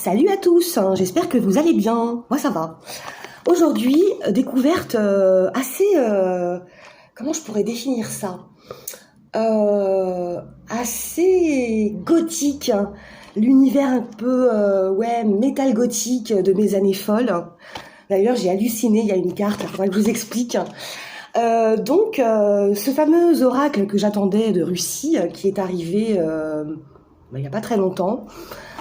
Salut à tous, j'espère que vous allez bien. Moi ça va. Aujourd'hui, découverte assez... comment je pourrais définir ça? Assez gothique, hein. L'univers un peu ouais, métal gothique de mes années folles. D'ailleurs, j'ai halluciné, il y a une carte, il faudrait que je vous explique. Ce fameux oracle que j'attendais de Russie, qui est arrivé il n'y a pas très longtemps.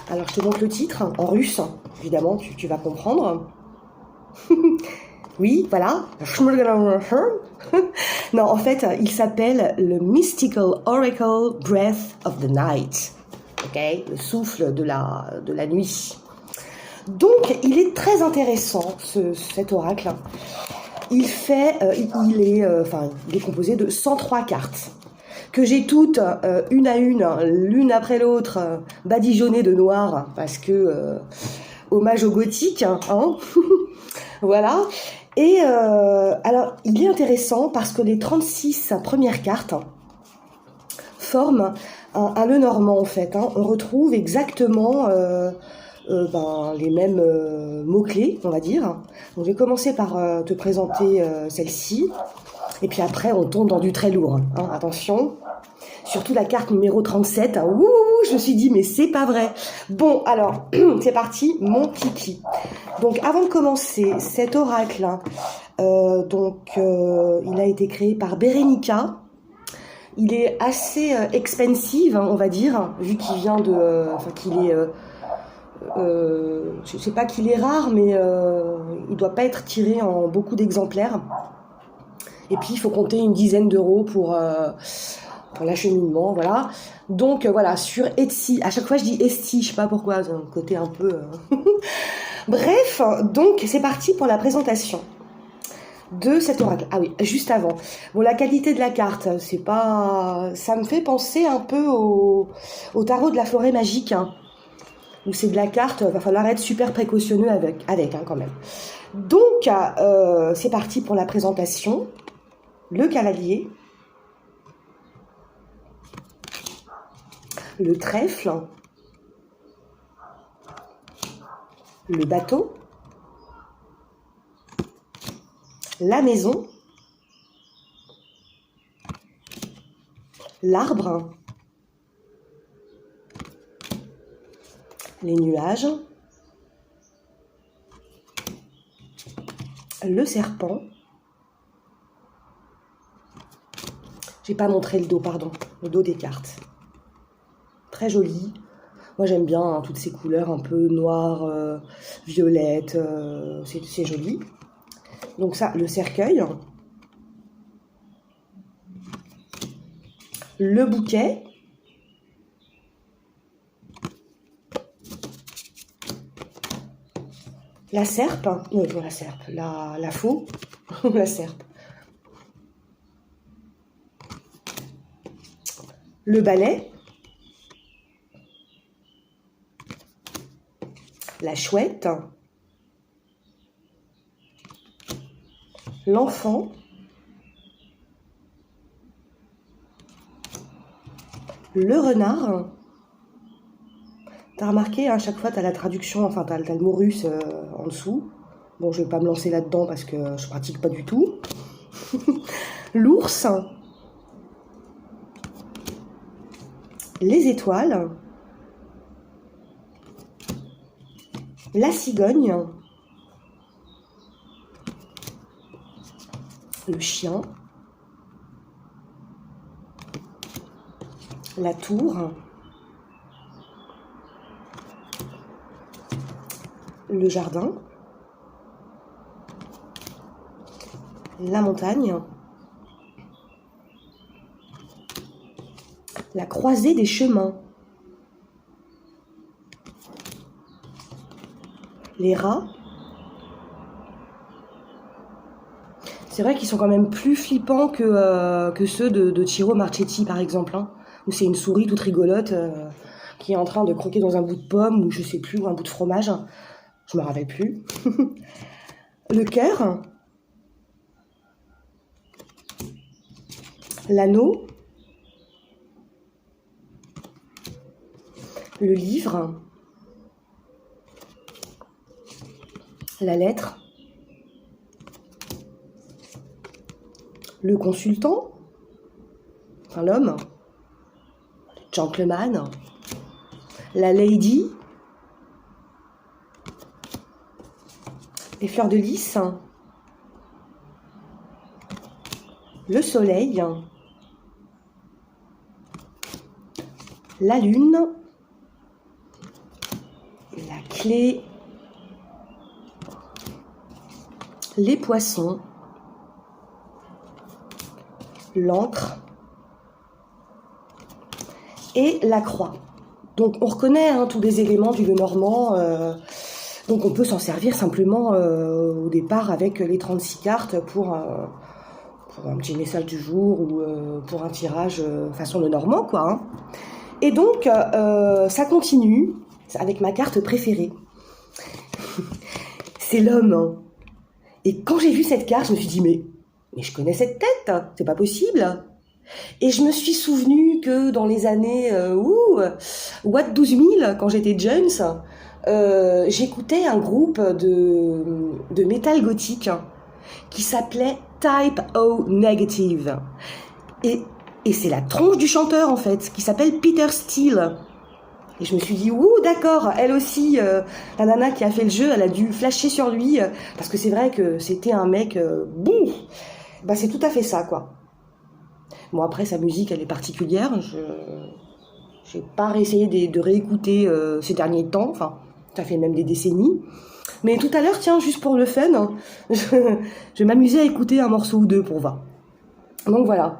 Alors, je te montre le titre, en russe, évidemment, tu vas comprendre. Oui, voilà. Non, en fait, il s'appelle le Mystical Oracle Breath of the Night. Ok, le souffle de la nuit. Donc, il est très intéressant, cet oracle. Il est composé de 103 cartes que j'ai toutes, une à une, l'une après l'autre, badigeonnées de noir, parce que hommage au gothique, hein. Voilà. Et alors, il est intéressant parce que les 36 premières cartes forment un nœud normand, en fait, hein. On retrouve exactement les mêmes mots-clés, on va dire. Donc, je vais commencer par te présenter celle-ci. Et puis après, on tombe dans du très lourd, hein. Attention. Surtout la carte numéro 37. Hein. Ouh, je me suis dit, mais c'est pas vrai. Bon, alors, c'est parti, mon kiki. Donc, avant de commencer, cet oracle, il a été créé par Berenica. Il est assez expensive, hein, on va dire, vu qu'il vient de... je sais pas qu'il est rare, mais il doit pas être tiré en beaucoup d'exemplaires. Et puis, il faut compter une dizaine d'euros pour l'acheminement, voilà. Donc, voilà, sur Etsy. À chaque fois, je dis Etsy, je sais pas pourquoi, c'est un côté un peu... Bref, donc, c'est parti pour la présentation de cet oracle. Ah oui, juste avant. Bon, la qualité de la carte, c'est pas... Ça me fait penser un peu au tarot de la forêt magique, hein, où c'est de la carte, va falloir être super précautionneux avec hein, quand même. Donc, c'est parti pour la présentation. Le cavalier, le trèfle, le bateau, la maison, l'arbre, les nuages, le serpent. J'ai pas montré le dos, pardon, le dos des cartes. Très joli. Moi j'aime bien, hein, toutes ces couleurs un peu noires, violettes, c'est joli. Donc ça, le cercueil, le bouquet, la serpe, non pas la serpe, la faux, la serpe, le balai, la chouette, l'enfant, le renard. T'as remarqué, à chaque fois, t'as la traduction, enfin, t'as le mot russe en dessous. Bon, je vais pas me lancer là-dedans parce que je pratique pas du tout. L'ours, les étoiles, la cigogne, le chien, la tour, le jardin, la montagne, la croisée des chemins, les rats. C'est vrai qu'ils sont quand même plus flippants que ceux de Ciro Marchetti, par exemple, hein, où c'est une souris toute rigolote qui est en train de croquer dans un bout de pomme ou je sais plus, ou un bout de fromage. Je me rappelle plus. Le cœur, l'anneau, le livre, la lettre, le consultant, enfin l'homme, le gentleman, la lady, les fleurs de lys, le soleil, la lune, la clé, les poissons, l'encre et la croix. Donc on reconnaît tous les éléments du Lenormand, donc on peut s'en servir simplement au départ avec les 36 cartes pour un petit message du jour ou pour un tirage façon Lenormand, quoi. Hein. Et donc ça continue avec ma carte préférée. C'est l'homme. Hein. Et quand j'ai vu cette carte, je me suis dit mais je connais cette tête, c'est pas possible. Et je me suis souvenu que dans les années Watt 12 000, quand j'étais jeune, j'écoutais un groupe de métal gothique qui s'appelait Type O Negative. Et c'est la tronche du chanteur en fait, qui s'appelle Peter Steele. Et je me suis dit, d'accord, elle aussi, la nana qui a fait le jeu, elle a dû flasher sur lui, parce que c'est vrai que c'était un mec, c'est tout à fait ça, quoi. Bon, après, sa musique, elle est particulière, j'ai pas essayé de réécouter ces derniers temps, enfin, ça fait même des décennies. Mais tout à l'heure, tiens, juste pour le fun, je vais m'amuser à écouter un morceau ou deux pour voir. Donc voilà,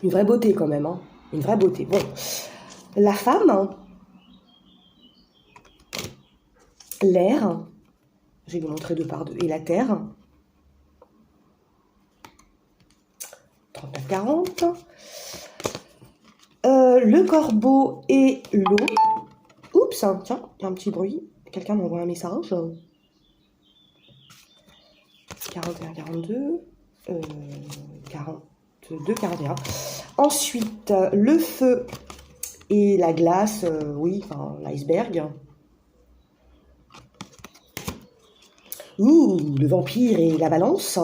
une vraie beauté quand même, une vraie beauté. Bon, la femme... L'air, je vais vous montrer deux par deux, et la terre, 39-40, le corbeau et l'eau, oups, tiens, il y a un petit bruit, quelqu'un m'envoie un message, 41-42, 42-41, ensuite le feu et la glace, l'iceberg, le vampire et la balance.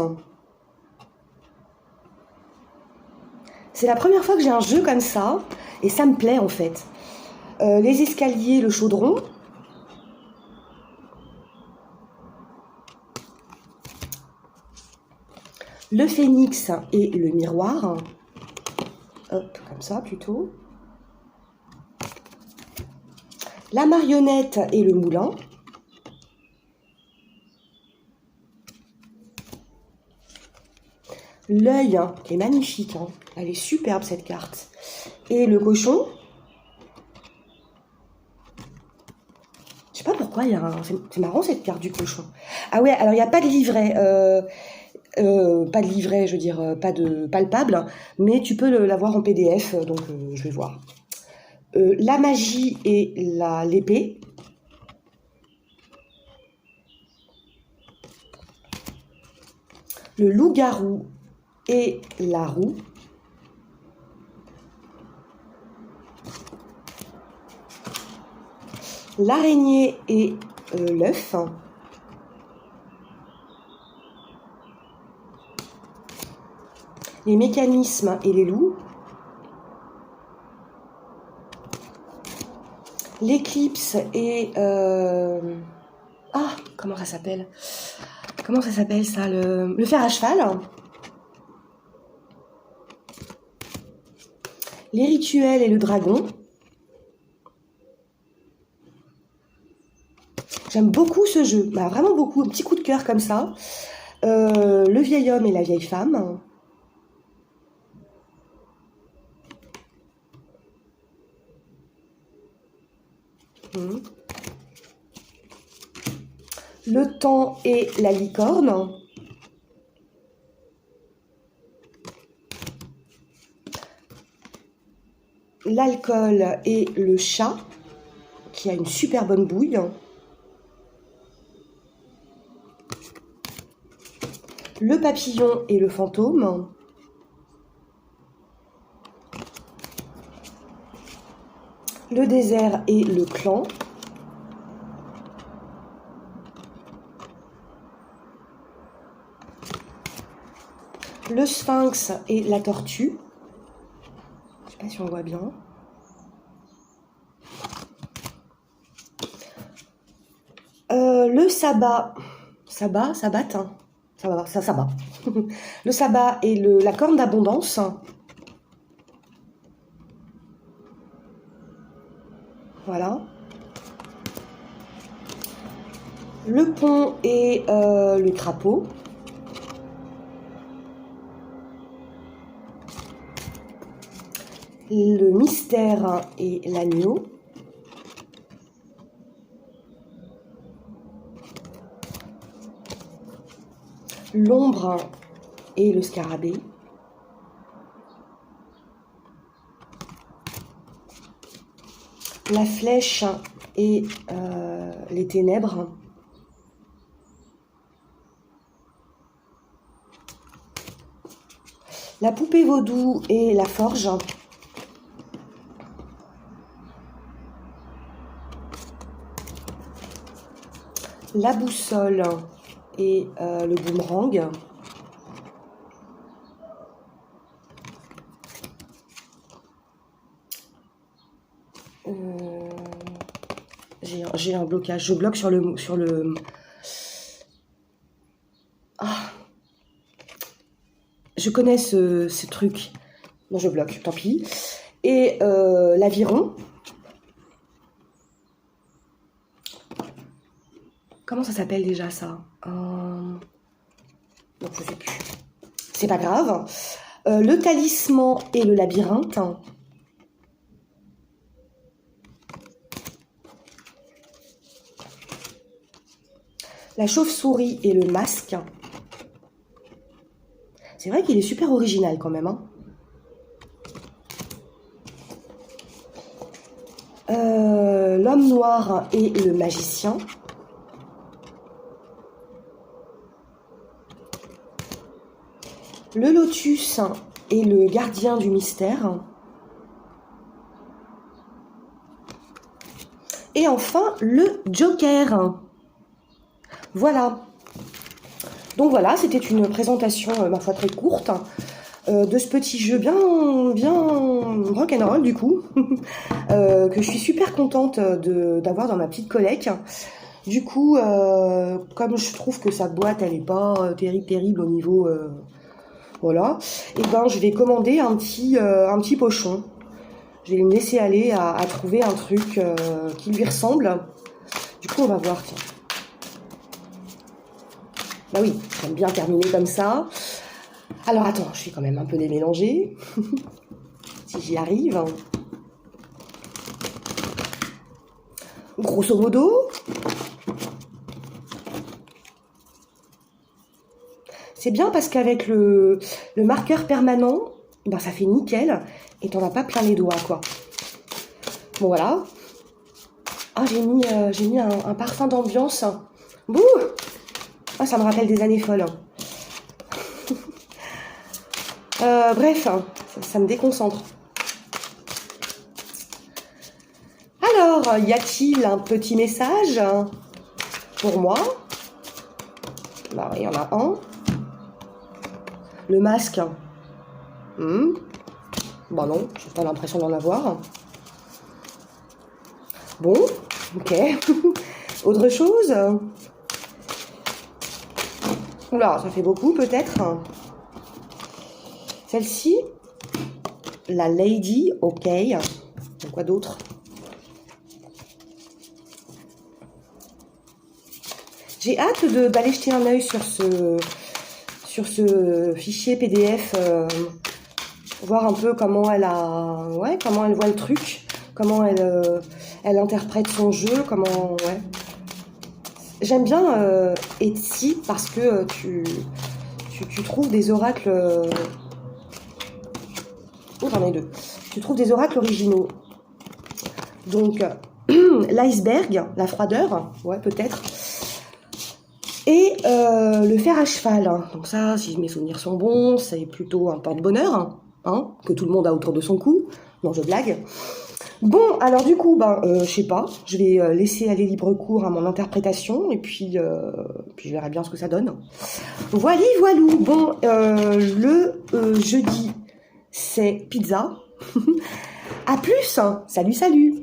C'est la première fois que j'ai un jeu comme ça, et ça me plaît en fait. Les escaliers, le chaudron. Le phénix et le miroir. Hop, comme ça plutôt. La marionnette et le moulin. L'œil, qui est magnifique, elle est superbe cette carte. Et le cochon. Je sais pas pourquoi, c'est marrant cette carte du cochon. Ah ouais, alors il n'y a pas de livret, pas de livret, je veux dire, pas de palpable, mais tu peux l'avoir en PDF, donc je vais voir. La magie et l'épée. Le loup-garou et la roue. L'araignée et l'œuf. Les mécanismes et les loups. L'éclipse et... comment ça s'appelle ça, le fer à cheval. Les rituels et le dragon. J'aime beaucoup ce jeu, vraiment beaucoup, un petit coup de cœur comme ça. Le vieil homme et la vieille femme. Le temps et la licorne. L'alcool et le chat, qui a une super bonne bouille. Le papillon et le fantôme. Le désert et le clan. le sphinx et la tortue. Je sais pas si on voit bien. Le sabbat. Sabbat, hein. Ça sabbat. Le sabbat et la corne d'abondance. Voilà. Le pont et le crapaud. Le mystère et l'agneau. L'ombre et le scarabée. La flèche et les ténèbres. La poupée vaudou et la forge. La boussole et le boomerang. J'ai un blocage. Je bloque sur le... Ah. Je connais ce truc. Non, je bloque, tant pis. Et l'aviron. Comment ça s'appelle déjà ça? Non, je sais plus. C'est pas grave. Le talisman et le labyrinthe. La chauve-souris et le masque. C'est vrai qu'il est super original quand même. Hein. L'homme noir et le magicien. Le lotus et le gardien du mystère. Et enfin, le Joker. Voilà. Donc voilà, c'était une présentation, ma foi, très courte de ce petit jeu bien rock'n'roll du coup, que je suis super contente d'avoir dans ma petite collecte. Du coup, comme je trouve que sa boîte, elle n'est pas terrible au niveau... voilà, et ben je vais commander un petit pochon. Je vais me laisser aller à trouver un truc qui lui ressemble. Du coup, on va voir, tiens. Bah oui, j'aime bien terminer comme ça. Alors attends, je vais quand même un peu les mélanger. Si j'y arrive. Grosso modo. C'est bien parce qu'avec le marqueur permanent, ben ça fait nickel. Et t'en as pas plein les doigts, quoi. Bon, voilà. Ah, j'ai mis un parfum d'ambiance. Bouh! Ah, ça me rappelle des années folles. Bref, ça me déconcentre. Alors, y a-t-il un petit message pour moi? Bah, il y en a un. Le masque. Bah non, j'ai pas l'impression d'en avoir. Bon, ok. Autre chose? Oula, ça fait beaucoup peut-être. Celle-ci, la Lady, ok. Donc quoi d'autre? J'ai hâte d'aller jeter un œil sur ce fichier PDF, voir un peu comment elle voit le truc, comment elle interprète son jeu, comment, ouais. J'aime bien Etsy parce que tu trouves des oracles. Oh, j'en ai deux. Tu trouves des oracles originaux. Donc, l'iceberg, la froideur, ouais, peut-être. Et le fer à cheval. Hein. Donc, ça, si mes souvenirs sont bons, c'est plutôt un porte-bonheur, hein, que tout le monde a autour de son cou. Non, je blague. Bon, alors du coup, je sais pas, je vais laisser aller libre cours à mon interprétation, et puis je verrai bien ce que ça donne. Voilà, voilou. Bon, le jeudi, c'est pizza. À plus, hein. Salut, salut.